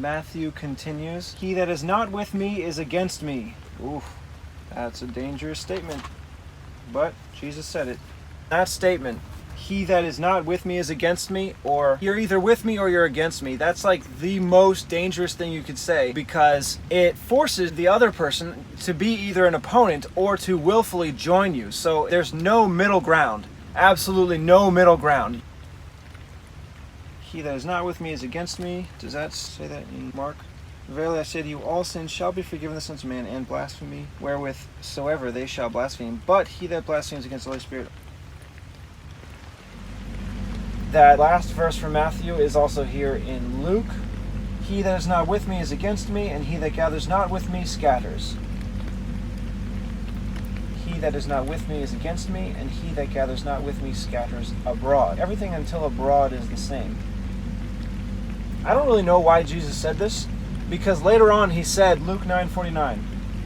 Matthew continues, he that is not with me is against me. Oof, that's a dangerous statement. But Jesus said it. That statement, he that is not with me is against me, or you're either with me or you're against me, that's like the most dangerous thing you could say, because it forces the other person to be either an opponent or to willfully join you. So there's no middle ground. Absolutely no middle ground. He that is not with me is against me. Does that say that in Mark? Verily I say to you, all sins shall be forgiven the sons of man, and blasphemy, wherewith soever they shall blaspheme. But he that blasphemes against the Holy Spirit. That last verse from Matthew is also here in Luke. He that is not with me is against me, and he that gathers not with me scatters. He that is not with me is against me, and he that gathers not with me scatters abroad. Everything until abroad is the same. I don't really know why Jesus said this, because later on he said, Luke 9:49,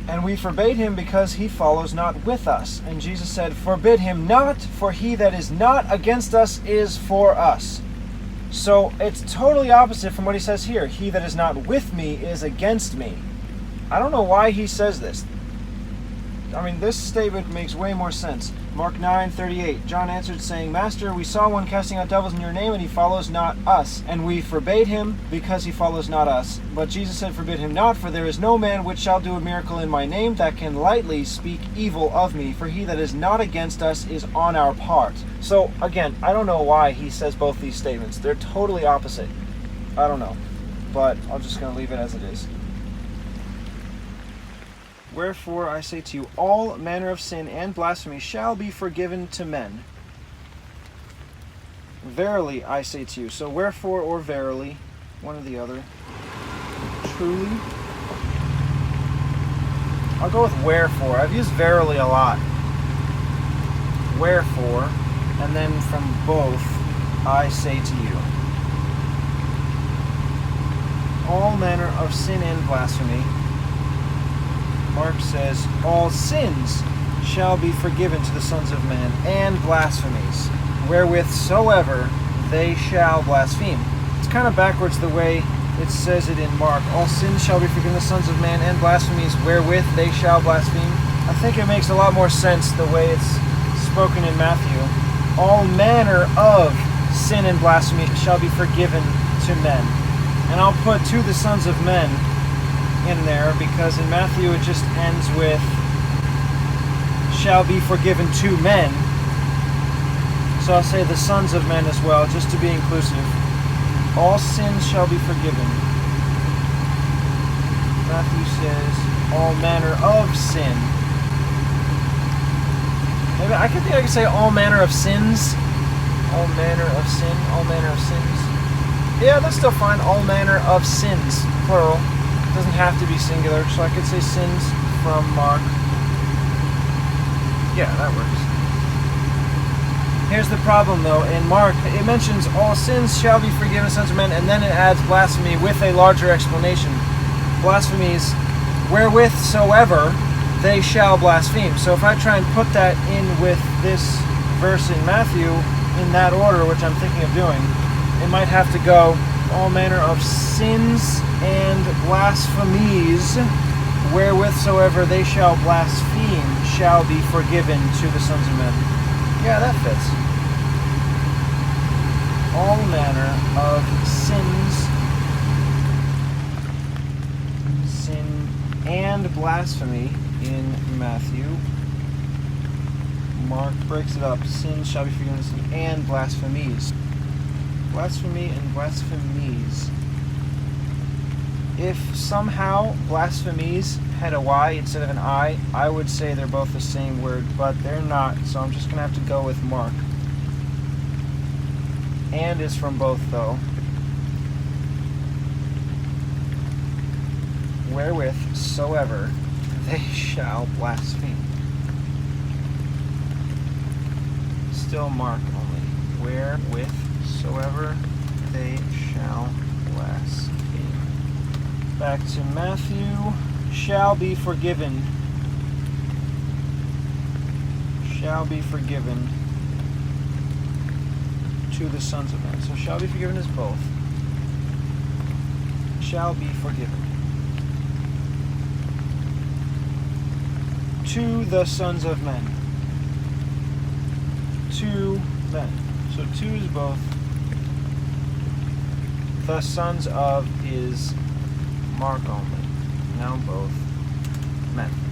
and we forbade him because he follows not with us. And Jesus said, forbid him not, for he that is not against us is for us. So it's totally opposite from what he says here. He that is not with me is against me. I don't know why he says this. I mean, this statement makes way more sense. Mark 9:38, John answered, saying, Master, we saw one casting out devils in your name, and he follows not us. And we forbade him, because he follows not us. But Jesus said, forbid him not, for there is no man which shall do a miracle in my name that can lightly speak evil of me. For he that is not against us is on our part. So, again, I don't know why he says both these statements. They're totally opposite. I don't know. But I'm just going to leave it as it is. Wherefore I say to you, all manner of sin and blasphemy shall be forgiven to men. Verily I say to you. So wherefore or verily, one or the other. Truly. I'll go with wherefore. I've used verily a lot. Wherefore, and then from both, I say to you. All manner of sin and blasphemy. Mark says, all sins shall be forgiven to the sons of men, and blasphemies, wherewith soever they shall blaspheme. It's kind of backwards the way it says it in Mark. All sins shall be forgiven the sons of man, and blasphemies, wherewith they shall blaspheme. I think it makes a lot more sense the way it's spoken in Matthew. All manner of sin and blasphemy shall be forgiven to men. And I'll put to the sons of men in there, because in Matthew it just ends with shall be forgiven to men. So I'll say the sons of men as well, just to be inclusive. All sins shall be forgiven. Matthew says all manner of sin. Maybe I think I could say all manner of sins. All manner of sin, all manner of sins. Yeah, that's still fine. All manner of sins, plural. It doesn't have to be singular, so I could say sins from Mark. Yeah, that works. Here's the problem, though. In Mark, it mentions all sins shall be forgiven sons of men, and then it adds blasphemy with a larger explanation. Blasphemies, wherewith soever they shall blaspheme. So if I try and put that in with this verse in Matthew, in that order, which I'm thinking of doing, it might have to go all manner of sins and blasphemies, wherewithsoever they shall blaspheme, shall be forgiven to the sons of men. Yeah, that fits. All manner of sins, sin and blasphemy in Matthew. Mark breaks it up. Sins shall be forgiven and blasphemies. Blasphemy and blasphemies. If somehow blasphemies had a Y instead of an I would say they're both the same word, but they're not, so I'm just going to have to go with Mark. And is from both, though. Wherewith soever they shall blaspheme. Still Mark only. Wherewith soever they shall blaspheme. Back to Matthew. Shall be forgiven. Shall be forgiven to the sons of men. So shall be forgiven is both. shall be forgiven. To the sons of men. To men. So to is both. The sons of is Mark only. Now both men.